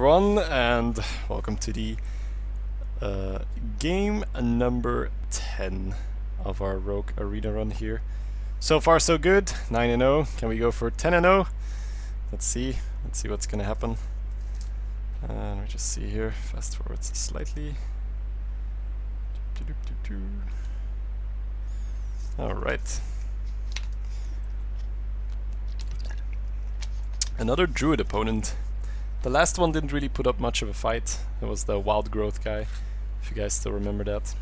everyone, and welcome to the game number 10 of our Rogue Arena run here. So far so good, 9-0. Can we go for 10-0? Let's see what's gonna happen. And we just see here, fast forward slightly. Alright. Another Druid opponent. The last one didn't really put up much of a fight. It was the Wild Growth guy, if you guys still remember that.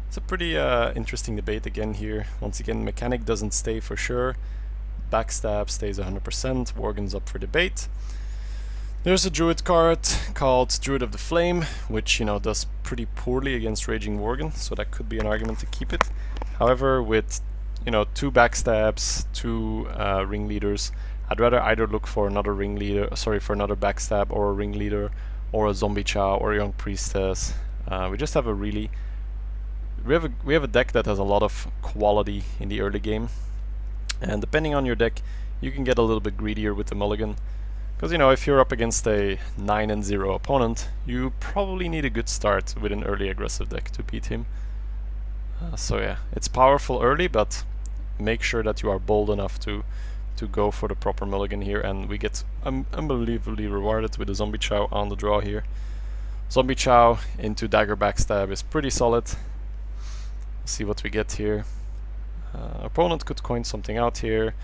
It's a pretty interesting debate again here. Once again, Mechanic doesn't stay for sure. Backstab stays 100%. Worgen's up for debate. There's a Druid card called Druid of the Flame, which, you know, does pretty poorly against Raging Worgen, so that could be an argument to keep it. However, with, you know, 2 backstabs, 2 ringleaders, I'd rather either look for another ringleader, for another backstab, or a ringleader, or a zombie chow, or a young priestess. We just have a really, we have a deck that has a lot of quality in the early game, and depending on your deck, you can get a little bit greedier with the mulligan. Because, you know, if you're up against a 9-0 opponent, you probably need a good start with an early aggressive deck to beat him. So yeah, it's powerful early, but make sure that you are bold enough to go for the proper mulligan here, and we get unbelievably rewarded with the Zombie Chow on the draw here. Zombie Chow into Dagger Backstab is pretty solid. Let's see what we get here. Opponent could coin something out here,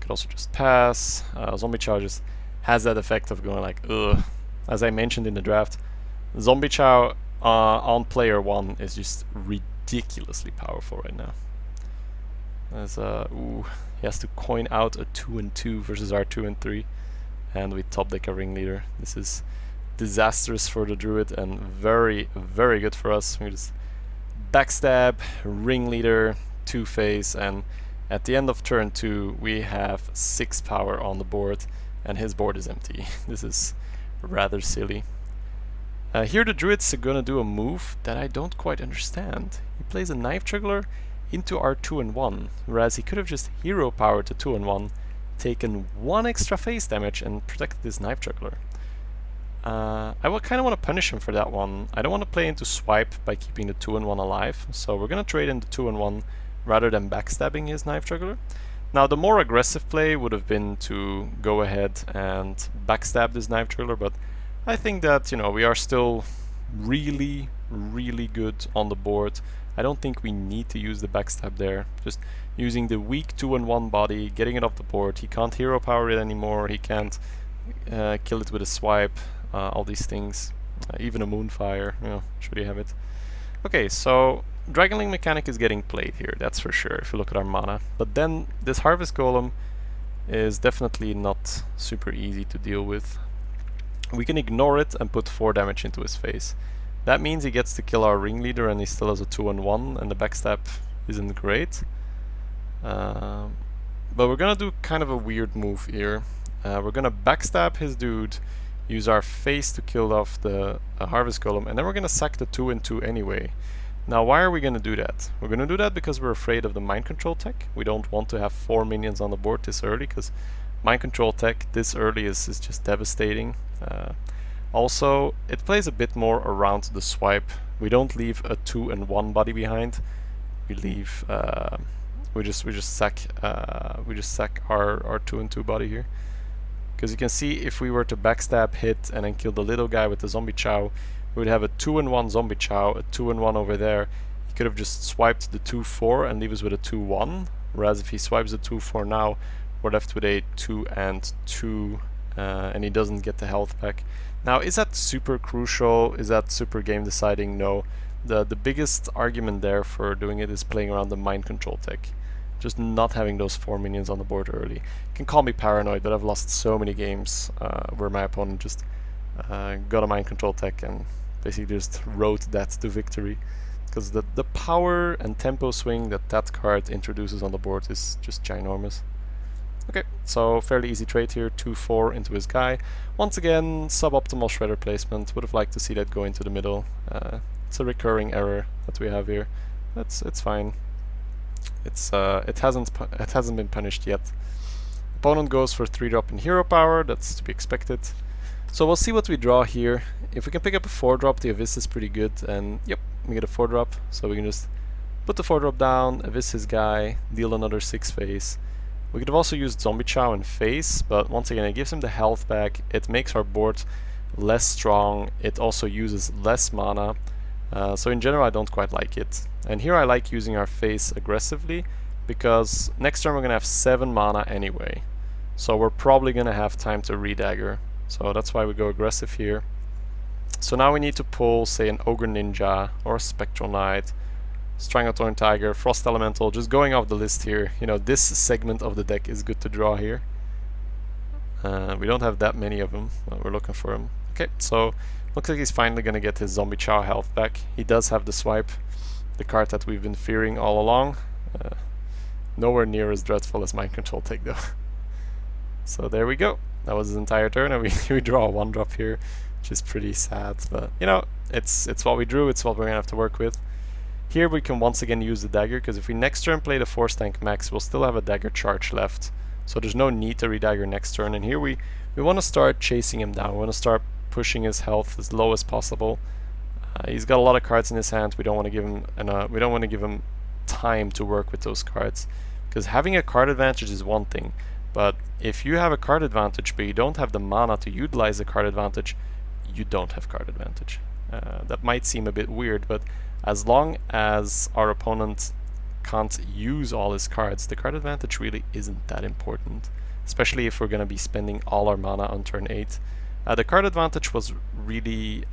could also just pass. Zombie Chow just has that effect of going like, ugh. As I mentioned in the draft, Zombie Chow on player 1 is just ridiculously powerful right now. As he has to coin out a 2-2 versus our 2-3, and we top deck a ringleader. This is disastrous for the Druid and very, very good for us. We just backstab, ringleader, 2-face, and at the end of turn 2 we have 6 power on the board, and his board is empty. This is rather silly. Here the Druid's gonna do a move that I don't quite understand. He plays a Knife Juggler into our 2-1, whereas he could have just hero powered the 2-1, taken 1 extra face damage and protected this Knife Juggler. I kind of want to punish him for that one. I don't want to play into swipe by keeping the 2-1 alive, so we're going to trade in the 2-1 rather than backstabbing his Knife Juggler. Now the more aggressive play would have been to go ahead and backstab this Knife Juggler, but I think that, you know, we are still really, really good on the board. I don't think we need to use the backstab there. Just using the weak 2-1 body, getting it off the board. He can't hero power it anymore. He can't kill it with a swipe. All these things. Even a Moonfire. You know, should he have it? Okay, so Dragonlink Mechanic is getting played here. That's for sure. If you look at our mana. But then this Harvest Golem is definitely not super easy to deal with. We can ignore it and put 4 damage into his face. That means he gets to kill our ringleader and he still has a 2-1, and the backstab isn't great. But we're gonna do kind of a weird move here. We're gonna backstab his dude, use our face to kill off the Harvest Golem, and then we're gonna sack the 2-2 anyway. Now why are we gonna do that? We're gonna do that because we're afraid of the Mind Control tech. We don't want to have 4 minions on the board this early, because Mind Control tech this early is just devastating. Also, it plays a bit more around the swipe. We don't leave a 2-1 body behind. We leave we just sack our 2-2 body here. Because you can see, if we were to backstab, hit, and then kill the little guy with the Zombie Chow, we would have a 2-1 Zombie Chow, a 2-1 over there. He could have just swiped the 2-4 and leave us with a 2-1. Whereas if he swipes the 2-4 now, we're left with a 2-2, and he doesn't get the health back. Now, is that super crucial? Is that super game deciding? No. The biggest argument there for doing it is playing around the Mind Control tech. Just not having those 4 minions on the board early. You can call me paranoid, but I've lost so many games where my opponent just got a Mind Control tech and basically just rode that to victory. Because the power and tempo swing that card introduces on the board is just ginormous. Okay, so fairly easy trade here, 2-4 into his guy. Once again, suboptimal Shredder placement. Would have liked to see that go into the middle. It's a recurring error that we have here. It's fine. It hasn't been punished yet. Opponent goes for 3-drop in hero power. That's to be expected. So we'll see what we draw here. If we can pick up a 4-drop, the Abyss is pretty good, and yep, we get a 4-drop, so we can just put the 4-drop down, Abyss his guy, deal another 6 face. We could have also used Zombie Chow and face, but once again it gives him the health back, it makes our board less strong, it also uses less mana, so in general I don't quite like it. And here I like using our face aggressively, because next turn we're gonna have 7 mana anyway, so we're probably gonna have time to redagger. So that's why we go aggressive here. So now we need to pull, say, an Ogre Ninja or a Spectral Knight, Stranglethorn Tiger, Frost Elemental, just going off the list here. You know, this segment of the deck is good to draw here. We don't have that many of them, but we're looking for them. Okay, so looks like he's finally gonna get his Zombie Chow health back. He does have the swipe, the card that we've been fearing all along. Nowhere near as dreadful as Mind Control Take though. So there we go. That was his entire turn, and we draw a 1-drop here, which is pretty sad, but you know, it's what we drew, it's what we're gonna have to work with. Here we can once again use the dagger, because if we next turn play the Force Tank Max, we'll still have a dagger charge left, so there's no need to redagger next turn. And here we want to start chasing him down, we want to start pushing his health as low as possible. He's got a lot of cards in his hand, we don't want to give him time to work with those cards, because having a card advantage is one thing, but if you have a card advantage but you don't have the mana to utilize the card advantage, you don't have card advantage. That might seem a bit weird, but as long as our opponent can't use all his cards, the card advantage really isn't that important, especially if we're going to be spending all our mana on turn 8. The card advantage was really...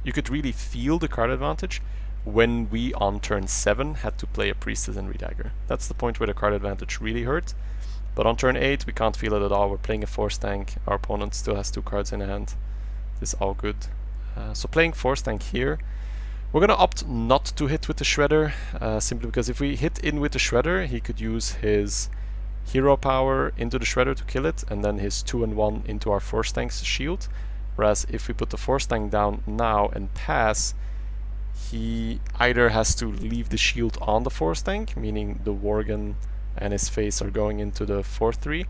you could really feel the card advantage when we on turn 7 had to play a Priestess and redagger. That's the point where the card advantage really hurt. But on turn 8 we can't feel it at all. We're playing a Force Tank, our opponent still has 2 cards in hand. This is all good. So playing Force Tank here, we're gonna opt not to hit with the Shredder, simply because if we hit in with the Shredder, he could use his Hero Power into the Shredder to kill it, and then his 2-1 into our Force Tank's shield. Whereas if we put the Force Tank down now and pass, he either has to leave the shield on the Force Tank, meaning the Worgen and his face are going into the 4-3,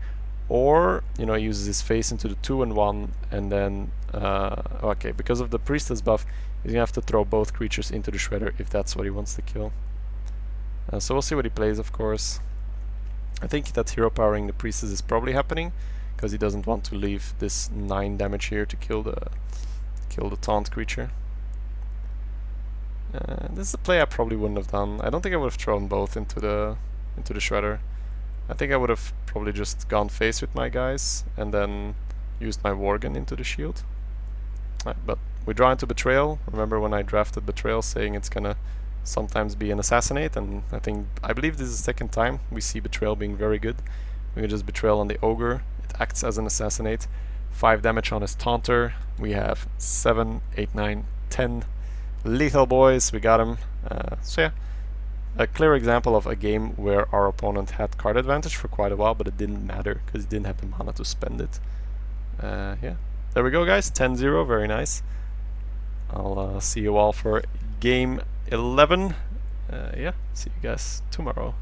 or you know, he uses his face into the 2-1, and then okay, because of the Priestess buff, he's gonna have to throw both creatures into the Shredder if that's what he wants to kill. So we'll see what he plays, of course. I think that hero powering the Priestess is probably happening, because he doesn't want to leave this 9 damage here to kill the taunt creature. This is a play I probably wouldn't have done. I don't think I would have thrown both into the Shredder. I think I would have probably just gone face with my guys and then used my Worgen into the shield. But we draw into Betrayal. Remember when I drafted Betrayal saying it's gonna sometimes be an Assassinate, and I believe this is the second time we see Betrayal being very good. We can just Betrayal on the Ogre, it acts as an Assassinate. 5 damage on his Taunter. We have 7, 8, 9, 10 lethal boys, we got him. So yeah, a clear example of a game where our opponent had card advantage for quite a while, but it didn't matter because he didn't have the mana to spend it. Yeah, there we go guys, 10-0, very nice. I'll see you all for game 11. Yeah, see you guys tomorrow.